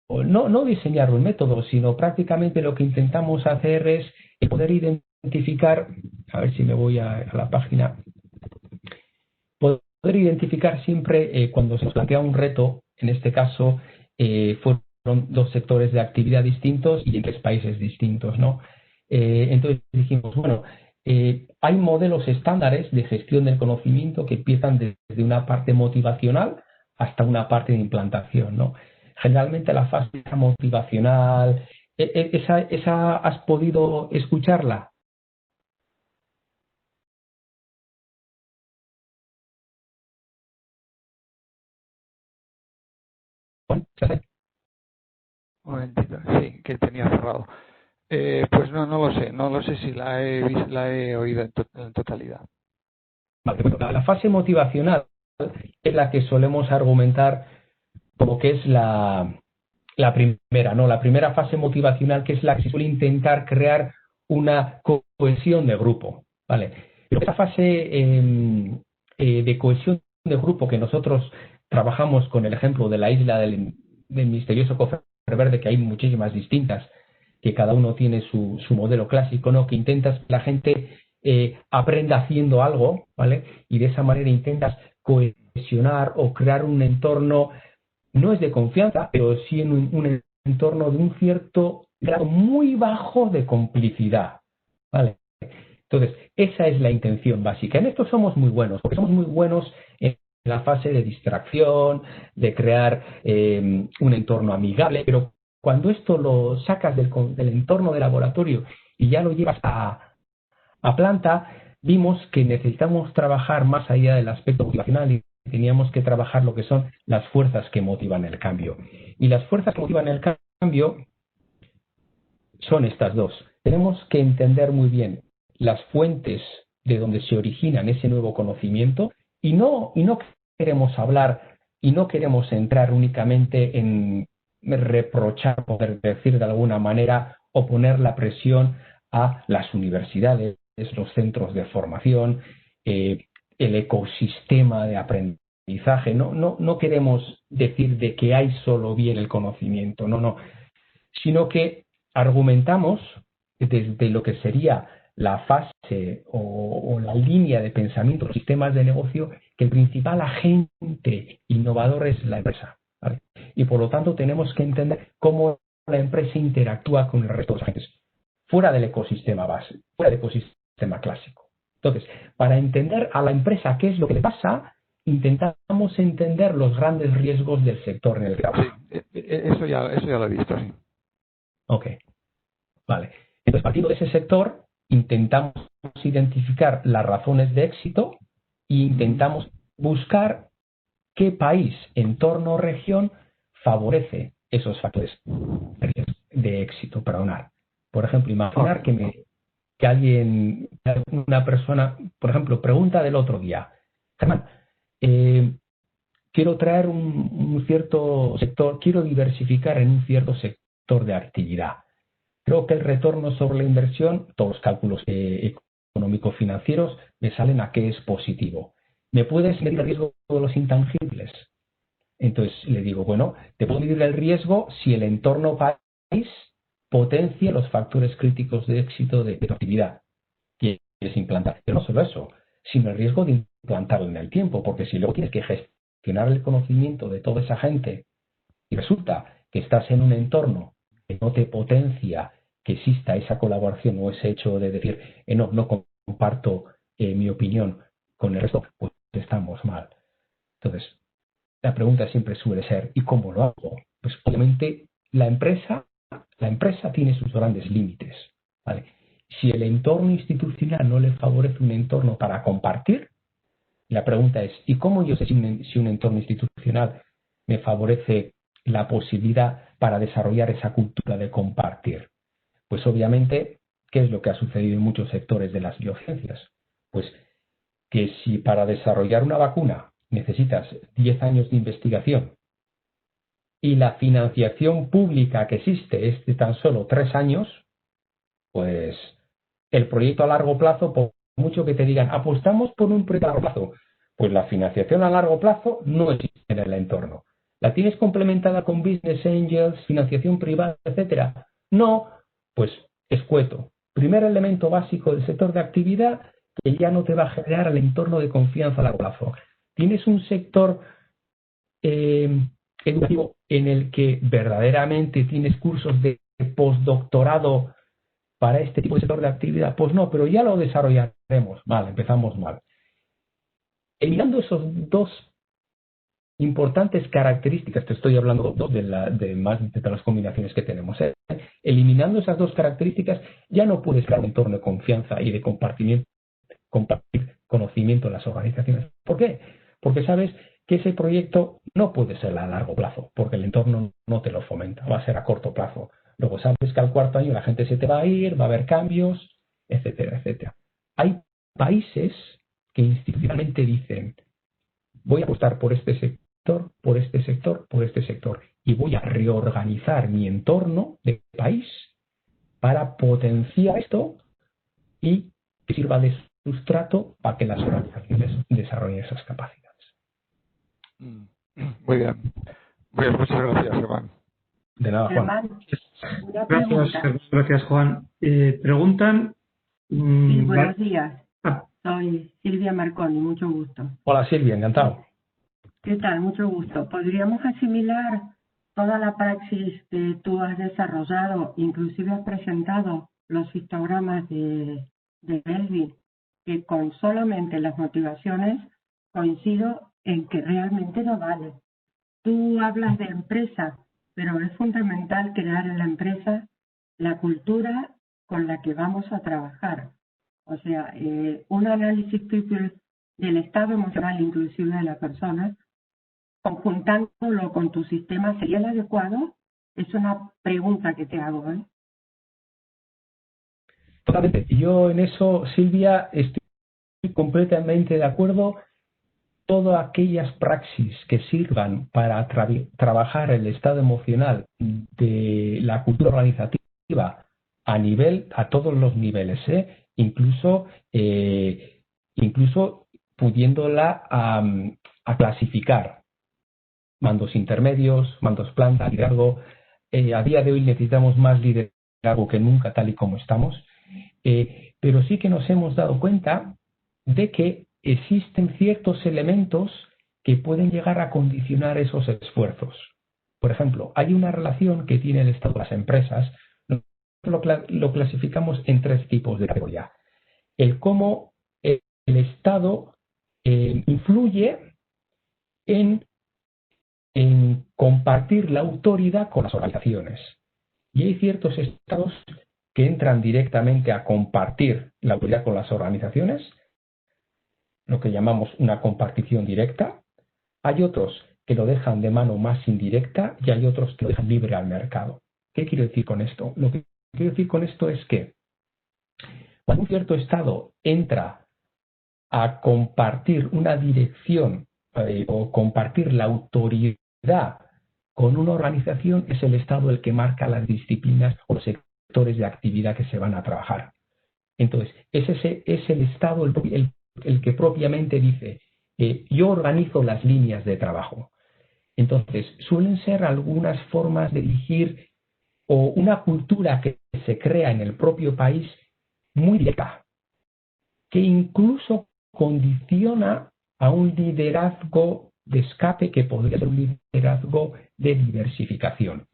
no diseñar un método, sino prácticamente lo que intentamos hacer es poder identificar, a ver si me voy a la página, poder identificar siempre cuando se plantea un reto, en este caso fueron dos sectores de actividad distintos y en 3 países distintos, ¿no? Entonces dijimos, bueno, hay modelos estándares de gestión del conocimiento que empiezan desde una parte motivacional hasta una parte de implantación, ¿no? Generalmente la fase motivacional, esa ¿has podido escucharla? Un momentito, sí, que tenía cerrado. Pues no lo sé si la he oído en totalidad. Vale, bueno, la fase motivacional es la que solemos argumentar como que es la primera, ¿no? La primera fase motivacional, que es la que se suele intentar crear una cohesión de grupo, ¿vale? Pero esa fase de cohesión de grupo que nosotros trabajamos con el ejemplo de la isla del misterioso cofre verde, que hay muchísimas distintas, que cada uno tiene su modelo clásico, ¿no? Que intentas que la gente aprenda haciendo algo, ¿vale? Y de esa manera intentas cohesionar o crear un entorno, no es de confianza, pero sí en un entorno de un cierto grado muy bajo de complicidad, ¿vale? Entonces, esa es la intención básica. En esto somos muy buenos, porque somos muy buenos en la fase de distracción, de crear un entorno amigable, pero cuando esto lo sacas del entorno de laboratorio y ya lo llevas a planta, vimos que necesitamos trabajar más allá del aspecto motivacional y teníamos que trabajar lo que son las fuerzas que motivan el cambio. Y las fuerzas que motivan el cambio son estas dos. Tenemos que entender muy bien las fuentes de donde se originan ese nuevo conocimiento y no queremos hablar y no queremos entrar únicamente en reprochar, poder decir de alguna manera, o poner la presión a las universidades, los centros de formación, el ecosistema de aprendizaje. No queremos decir de que hay solo bien el conocimiento, no, sino que argumentamos desde lo que sería la fase o la línea de pensamiento, los sistemas de negocio, que el principal agente innovador es la empresa, ¿vale? Y por lo tanto tenemos que entender cómo la empresa interactúa con el resto de los agentes, fuera del ecosistema base, fuera del ecosistema clásico. Entonces, para entender a la empresa qué es lo que le pasa, intentamos entender los grandes riesgos del sector en el que trabaja. Sí, eso ya lo he visto, sí. Ok, vale. Entonces, partiendo de ese sector, intentamos identificar las razones de éxito e intentamos buscar qué país, entorno o región favorece esos factores de éxito, perdonar. Por ejemplo, imaginar que alguien, una persona, por ejemplo, pregunta del otro día, Germán, quiero traer un cierto sector, quiero diversificar en un cierto sector de actividad. Creo que el retorno sobre la inversión, todos los cálculos económico-financieros, me salen a que es positivo. ¿Me puedes medir el riesgo de los intangibles? Entonces le digo, bueno, te puedo medir el riesgo si el entorno país potencia los factores críticos de éxito de tu actividad que quieres implantar. Pero no solo eso, sino el riesgo de implantarlo en el tiempo, porque si luego tienes que gestionar el conocimiento de toda esa gente y resulta que estás en un entorno que no te potencia que exista esa colaboración o ese hecho de decir, no comparto mi opinión con el resto, pues estamos mal. Entonces, la pregunta siempre suele ser, ¿y cómo lo hago? Pues obviamente la empresa tiene sus grandes límites, ¿vale? Si el entorno institucional no le favorece un entorno para compartir, la pregunta es, ¿y cómo yo sé si un entorno institucional me favorece la posibilidad para desarrollar esa cultura de compartir? Pues obviamente, ¿qué es lo que ha sucedido en muchos sectores de las biociencias? Pues que si para desarrollar una vacuna necesitas 10 años de investigación y la financiación pública que existe es de tan solo 3 años, pues el proyecto a largo plazo, por mucho que te digan, apostamos por un proyecto a largo plazo, pues la financiación a largo plazo no existe en el entorno. ¿La tienes complementada con business angels, financiación privada, etcétera? No, pues escueto. Primer elemento básico del sector de actividad que ya no te va a generar el entorno de confianza a largo plazo. Tienes un sector educativo en el que verdaderamente tienes cursos de postdoctorado para este tipo de sector de actividad. Pues no, pero ya lo desarrollaremos. Vale, empezamos mal. Eliminando esos dos importantes características, te estoy hablando de más de las combinaciones que tenemos. Eliminando esas dos características, ya no puedes crear un entorno de confianza y de compartir conocimiento en las organizaciones. ¿Por qué? Porque sabes que ese proyecto no puede ser a largo plazo, porque el entorno no te lo fomenta, va a ser a corto plazo. Luego sabes que al cuarto año la gente se te va a ir, va a haber cambios, etcétera, etcétera. Hay países que institucionalmente dicen, voy a apostar por este sector, por este sector, por este sector, y voy a reorganizar mi entorno de país para potenciar esto y que sirva de sustrato para que las organizaciones desarrollen esas capacidades. Muy bien. Pues muchas gracias, Germán. De nada, Juan. Germán, una pregunta. Gracias, Juan. Preguntan. Sí, buenos días. Ah, Soy Silvia Marconi, mucho gusto. Hola Silvia, encantado. ¿Qué tal? Mucho gusto. ¿Podríamos asimilar toda la praxis que tú has desarrollado, inclusive has presentado los histogramas de Melvin, que con solamente las motivaciones coincido en que realmente no vale? Tú hablas de empresa, pero es fundamental crear en la empresa la cultura con la que vamos a trabajar. O sea, un análisis triple del estado emocional inclusive de la persona, conjuntándolo con tu sistema, ¿sería el adecuado? Es una pregunta que te hago, ¿eh? Totalmente. Yo en eso, Silvia, estoy completamente de acuerdo. Todas aquellas praxis que sirvan para trabajar el estado emocional de la cultura organizativa a todos los niveles, incluso pudiéndola a clasificar. Mandos intermedios, mandos planta, liderazgo. A día de hoy necesitamos más liderazgo que nunca, tal y como estamos. Pero sí que nos hemos dado cuenta de que existen ciertos elementos que pueden llegar a condicionar esos esfuerzos. Por ejemplo, hay una relación que tiene el Estado con las empresas. Lo clasificamos en 3 tipos de categoría. El cómo el Estado influye en compartir la autoridad con las organizaciones. Y hay ciertos estados que entran directamente a compartir la autoridad con las organizaciones, lo que llamamos una compartición directa. Hay otros que lo dejan de mano más indirecta y hay otros que lo dejan libre al mercado. ¿Qué quiero decir con esto? Lo que quiero decir con esto es que cuando un cierto estado entra a compartir una dirección o compartir la autoridad con una organización, es el Estado el que marca las disciplinas o los sectores de actividad que se van a trabajar. Entonces, es el Estado el que propiamente dice, yo organizo las líneas de trabajo. Entonces, suelen ser algunas formas de dirigir o una cultura que se crea en el propio país muy directa, que incluso condiciona a un liderazgo de escape que podría ser un liderazgo de diversificación.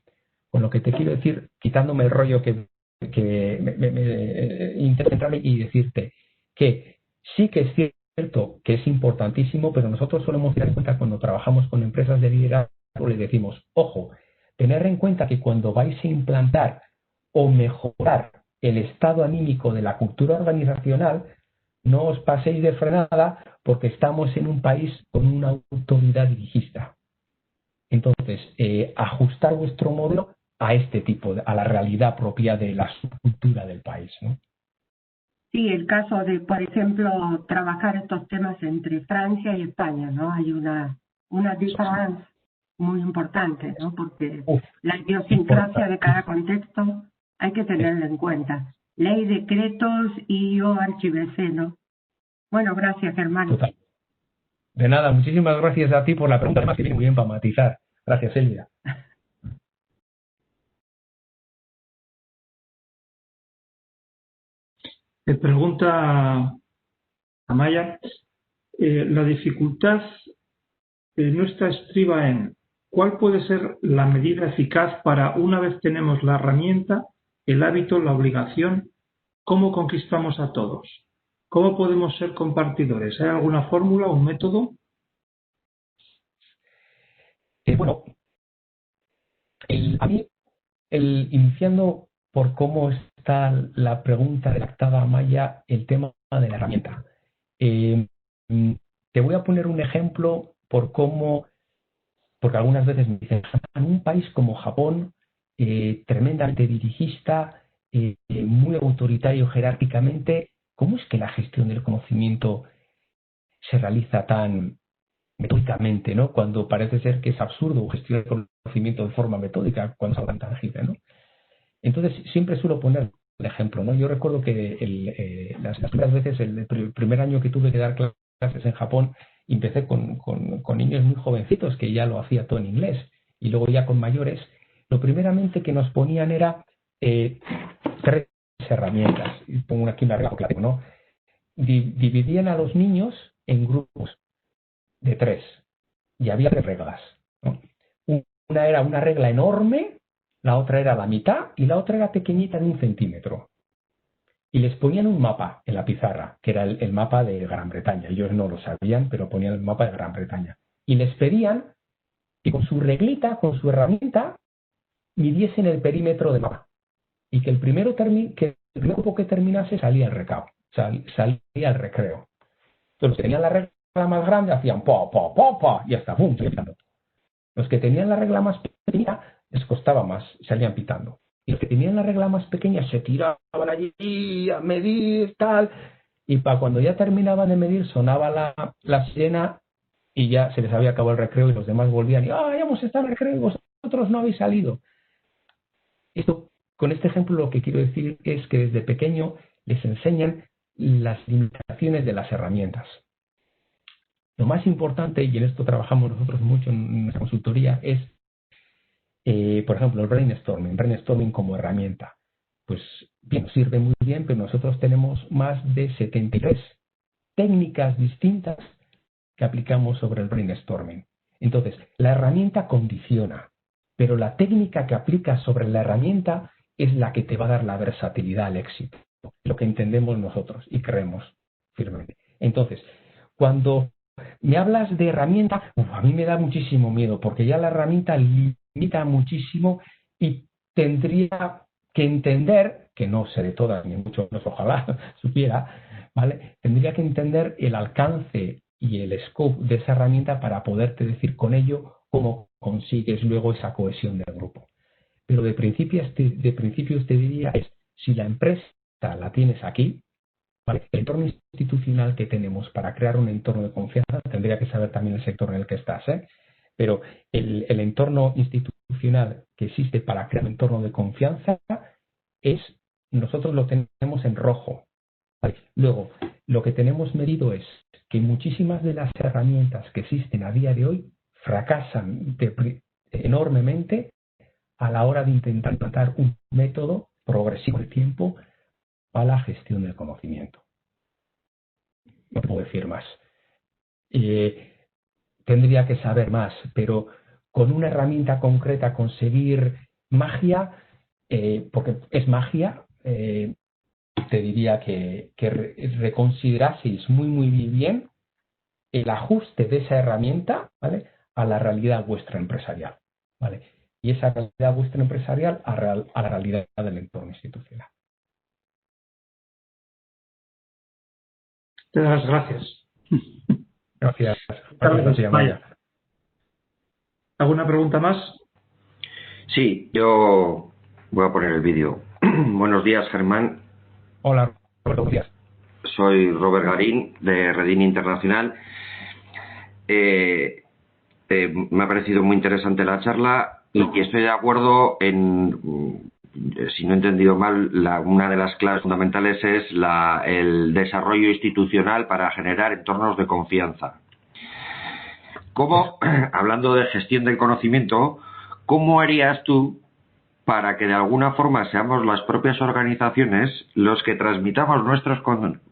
Con lo que te quiero decir, quitándome el rollo que intento centrarme y decirte que sí que es cierto que es importantísimo, pero nosotros solemos tener en cuenta cuando trabajamos con empresas de liderazgo, les decimos, ojo, tener en cuenta que cuando vais a implantar o mejorar el estado anímico de la cultura organizacional, no os paséis de frenada porque estamos en un país con una autoridad dirigista. Entonces, ajustar vuestro modelo a este tipo, a la realidad propia de la subcultura del país, ¿no? Sí, el caso de, por ejemplo, trabajar estos temas entre Francia y España, ¿no? Hay una diferencia muy importante, ¿no? Porque la idiosincrasia de cada contexto hay que tenerla en cuenta. Ley, decretos y o archivc, ¿no? Bueno, gracias, Germán. Total. De nada, muchísimas gracias a ti por la pregunta, además que viene muy bien para matizar. Gracias, Silvia. Me pregunta Amaya, la dificultad nuestra estriba en cuál puede ser la medida eficaz para, una vez tenemos la herramienta, el hábito, la obligación, cómo conquistamos a todos. ¿Cómo podemos ser compartidores? ¿Hay alguna fórmula, un método? Bueno, a mí, iniciando por cómo está la pregunta redactada, Amaya, el tema de la herramienta. Te voy a poner un ejemplo por cómo, porque algunas veces me dicen, en un país como Japón, tremendamente dirigista, muy autoritario jerárquicamente, ¿cómo es que la gestión del conocimiento se realiza tan metódicamente, ¿no? Cuando parece ser que es absurdo gestionar el conocimiento de forma metódica cuando es algo tan tangible, ¿no? Entonces, siempre suelo poner el ejemplo, ¿no? Yo recuerdo que las primeras veces, el primer año que tuve que dar clases en Japón, empecé con niños muy jovencitos que ya lo hacía todo en inglés, y luego ya con mayores. Lo primeramente que nos ponían era 3 herramientas. Y pongo aquí una regla, claro, ¿no? Dividían a los niños en grupos de 3 y había 3 reglas, ¿no? Una era una regla enorme, la otra era la mitad y la otra era pequeñita de 1 centímetro. Y les ponían un mapa en la pizarra, que era el mapa de Gran Bretaña. Ellos no lo sabían, pero ponían el mapa de Gran Bretaña. Y les pedían que con su reglita, con su herramienta, midiesen el perímetro del mapa. Y que el primer grupo que terminase salía el recado. salía al recreo. Entonces, los que tenían la regla más grande hacían pa, y hasta ¡pum! Pitando. Los que tenían la regla más pequeña les costaba más, salían pitando. Y los que tenían la regla más pequeña se tiraban allí a medir, tal, y para cuando ya terminaban de medir sonaba la sirena y ya se les había acabado el recreo y los demás volvían y ya hemos estado en el recreo y vosotros no habéis salido. Con este ejemplo lo que quiero decir es que desde pequeño les enseñan las limitaciones de las herramientas. Lo más importante, y en esto trabajamos nosotros mucho en nuestra consultoría, es, por ejemplo, el brainstorming como herramienta. Pues bien, sirve muy bien, pero nosotros tenemos más de 73 técnicas distintas que aplicamos sobre el brainstorming. Entonces, la herramienta condiciona, pero la técnica que aplicas sobre la herramienta es la que te va a dar la versatilidad al éxito, lo que entendemos nosotros y creemos firmemente. Entonces, cuando me hablas de herramienta, a mí me da muchísimo miedo, porque ya la herramienta limita muchísimo y tendría que entender, que no sé de todas, ni mucho menos ojalá supiera, ¿vale? Tendría que entender el alcance y el scope de esa herramienta para poderte decir con ello cómo consigues luego esa cohesión del grupo. Pero de principio te diría es, si la empresa la tienes aquí, ¿vale? El entorno institucional que tenemos para crear un entorno de confianza, tendría que saber también el sector en el que estás, pero el entorno institucional que existe para crear un entorno de confianza nosotros lo tenemos en rojo. ¿Vale? Luego, lo que tenemos medido es que muchísimas de las herramientas que existen a día de hoy fracasan enormemente a la hora de intentar implantar un método progresivo de tiempo para la gestión del conocimiento. No puedo decir más. Tendría que saber más, pero con una herramienta concreta conseguir magia, porque es magia, te diría que reconsideraseis muy bien el ajuste de esa herramienta, ¿vale?, a la realidad vuestra empresarial, ¿vale? Y esa realidad vuestra empresarial a la realidad del entorno institucional. Te doy las gracias. Gracias. ¿Alguna pregunta más? Sí, yo voy a poner el vídeo. Buenos días, Germán. Hola, Roberto, buenos días. Soy Robert Garín, de Redini Internacional. Me ha parecido muy interesante la charla y estoy de acuerdo en, si no he entendido mal, una de las claves fundamentales es el desarrollo institucional para generar entornos de confianza. ¿Cómo, hablando de gestión del conocimiento, cómo harías tú para que de alguna forma seamos las propias organizaciones los que transmitamos nuestros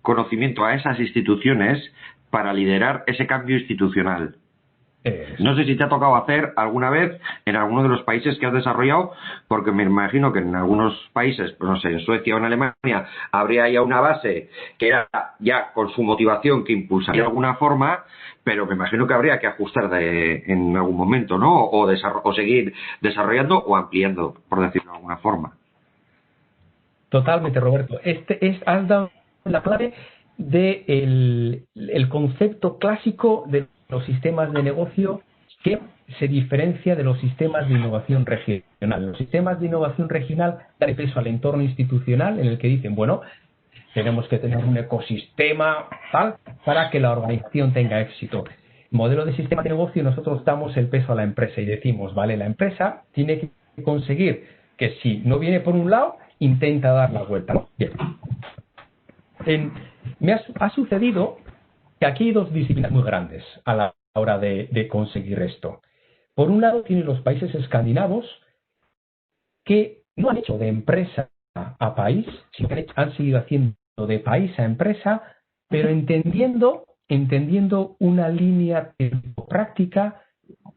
conocimientos a esas instituciones para liderar ese cambio institucional? No sé si te ha tocado hacer alguna vez en alguno de los países que has desarrollado, porque me imagino que en algunos países, pues no sé, en Suecia o en Alemania, habría ya una base que era ya con su motivación que impulsaría de alguna forma, pero me imagino que habría que ajustar en algún momento, ¿no? O seguir desarrollando o ampliando, por decirlo de alguna forma. Totalmente, Roberto. Has dado la clave del concepto clásico de los sistemas de negocio que se diferencia de los sistemas de innovación regional. Los sistemas de innovación regional dan peso al entorno institucional en el que dicen, bueno, tenemos que tener un ecosistema tal para que la organización tenga éxito. Modelo de sistema de negocio, nosotros damos el peso a la empresa y decimos, vale, la empresa tiene que conseguir que si no viene por un lado, intenta dar la vuelta. Bien. Me ha sucedido que aquí hay dos disciplinas muy grandes a la hora de conseguir esto. Por un lado, tienen los países escandinavos que no han hecho de empresa a país, sino que han seguido haciendo de país a empresa, pero entendiendo una línea práctica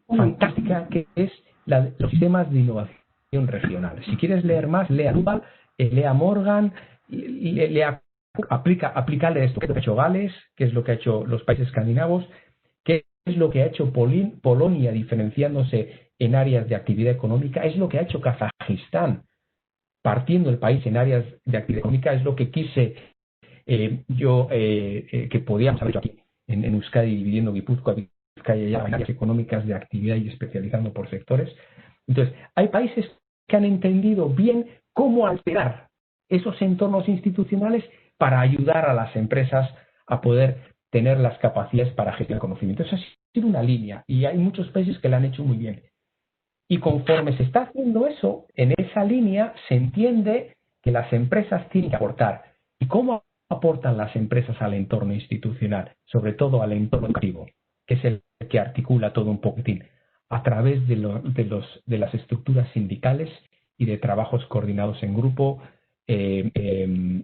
fantástica que es los sistemas de innovación regional. Si quieres leer más, lea Duval, lea Morgan, lea aplicarle esto, qué es lo que ha hecho Gales, qué es lo que ha hecho los países escandinavos, qué es lo que ha hecho Polonia diferenciándose en áreas de actividad económica, es lo que ha hecho Kazajistán partiendo el país en áreas de actividad económica, es lo que quise que podíamos haber hecho aquí en Euskadi, dividiendo Guipúzcoa, Vizcaya y Álava en áreas económicas de actividad y especializando por sectores. Entonces, hay países que han entendido bien cómo alterar esos entornos institucionales para ayudar a las empresas a poder tener las capacidades para gestionar el conocimiento. Eso ha sido una línea y hay muchos países que lo han hecho muy bien. Y conforme se está haciendo eso, en esa línea se entiende que las empresas tienen que aportar. ¿Y cómo aportan las empresas al entorno institucional? Sobre todo al entorno educativo, que es el que articula todo un poquitín, a través de las estructuras sindicales y de trabajos coordinados en grupo,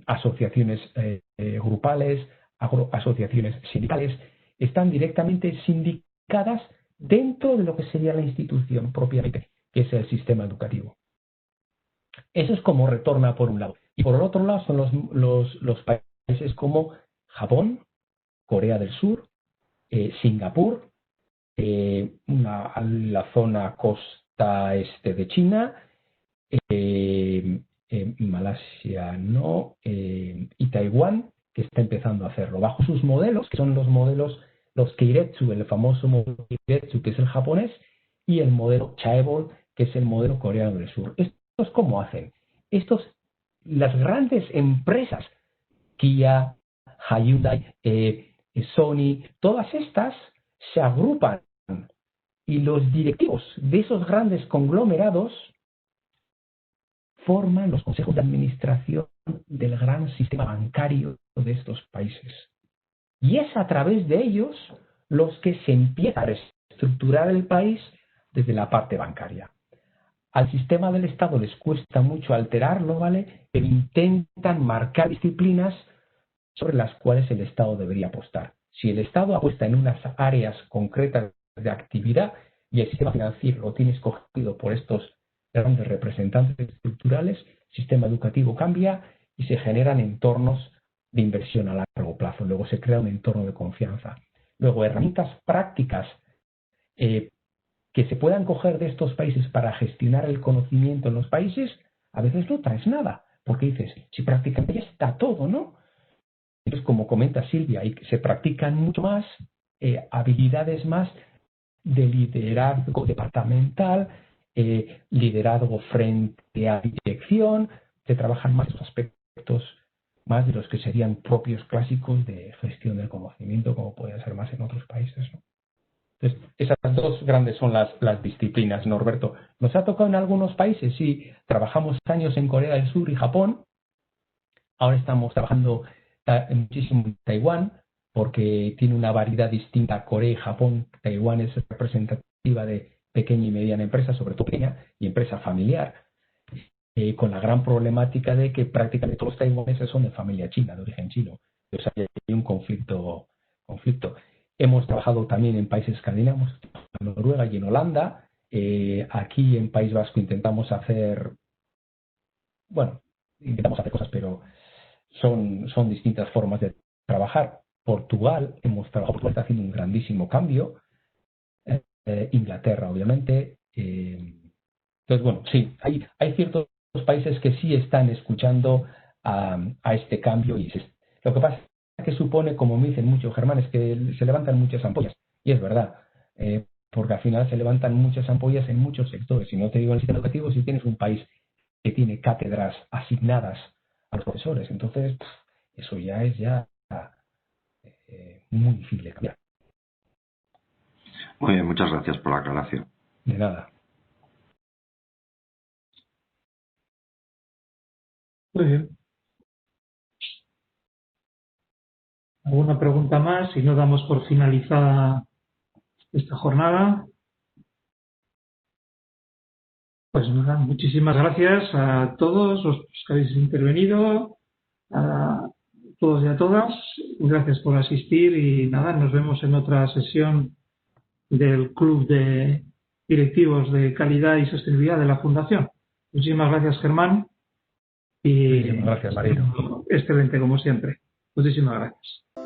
asociaciones grupales, asociaciones sindicales, están directamente sindicadas dentro de lo que sería la institución propiamente, que es el sistema educativo. Eso es como retorna por un lado. Y por el otro lado son los países como Japón, Corea del Sur, Singapur, la zona costa este de China, Malasia no, y Taiwán, que está empezando a hacerlo bajo sus modelos, que son los Keiretsu, el famoso modelo Keiretsu, que es el japonés, y el modelo Chaebol, que es el modelo coreano del sur. ¿Estos cómo hacen? Las grandes empresas, Kia, Hyundai, Sony, todas estas se agrupan y los directivos de esos grandes conglomerados forman los consejos de administración del gran sistema bancario de estos países. Y es a través de ellos los que se empieza a reestructurar el país desde la parte bancaria. Al sistema del Estado les cuesta mucho alterarlo, ¿vale? Pero intentan marcar disciplinas sobre las cuales el Estado debería apostar. Si el Estado apuesta en unas áreas concretas de actividad y el sistema financiero lo tiene escogido por estos grandes representantes estructurales, el sistema educativo cambia y se generan entornos de inversión a largo plazo. Luego se crea un entorno de confianza. Luego, herramientas prácticas que se puedan coger de estos países para gestionar el conocimiento en los países, a veces no traes nada, porque dices, si prácticamente ya está todo, ¿no? Entonces, como comenta Silvia, se practican mucho más habilidades más de liderazgo departamental, liderazgo frente a dirección, se trabajan más los aspectos más de los que serían propios clásicos de gestión del conocimiento, como puede ser más en otros países, ¿no? Entonces, esas dos grandes son las disciplinas, Norberto. ¿Nos ha tocado en algunos países? Sí, trabajamos años en Corea del Sur y Japón. Ahora estamos trabajando muchísimo en Taiwán, porque tiene una variedad distinta. Corea y Japón. Taiwán es representativa de pequeña y mediana empresa, sobre todo pequeña, y empresa familiar, con la gran problemática de que prácticamente todos los taiwaneses son de familia china, de origen chino. Entonces hay un conflicto. Hemos trabajado también en países escandinavos, en Noruega y en Holanda. Aquí en País Vasco intentamos hacer cosas, pero son distintas formas de trabajar. Portugal está haciendo un grandísimo cambio. Inglaterra, obviamente. Entonces, bueno, sí, hay ciertos países que sí están escuchando a este cambio. Y lo que pasa es que supone, como me dicen mucho, Germán, es que se levantan muchas ampollas. Y es verdad, porque al final se levantan muchas ampollas en muchos sectores. Si no te digo en el sistema educativo, si tienes un país que tiene cátedras asignadas a los profesores, entonces eso ya es muy difícil de cambiar. Muy bien, muchas gracias por la aclaración. De nada. Muy bien. ¿Alguna pregunta más? Si no, damos por finalizada esta jornada. Pues nada, muchísimas gracias a todos los que habéis intervenido, a todos y a todas. Gracias por asistir y nada, nos vemos en otra sesión del Club de Directivos de Calidad y Sostenibilidad de la Fundación. Muchísimas gracias, Germán. Y muchísimas gracias, Marino. Excelente, como siempre. Muchísimas gracias.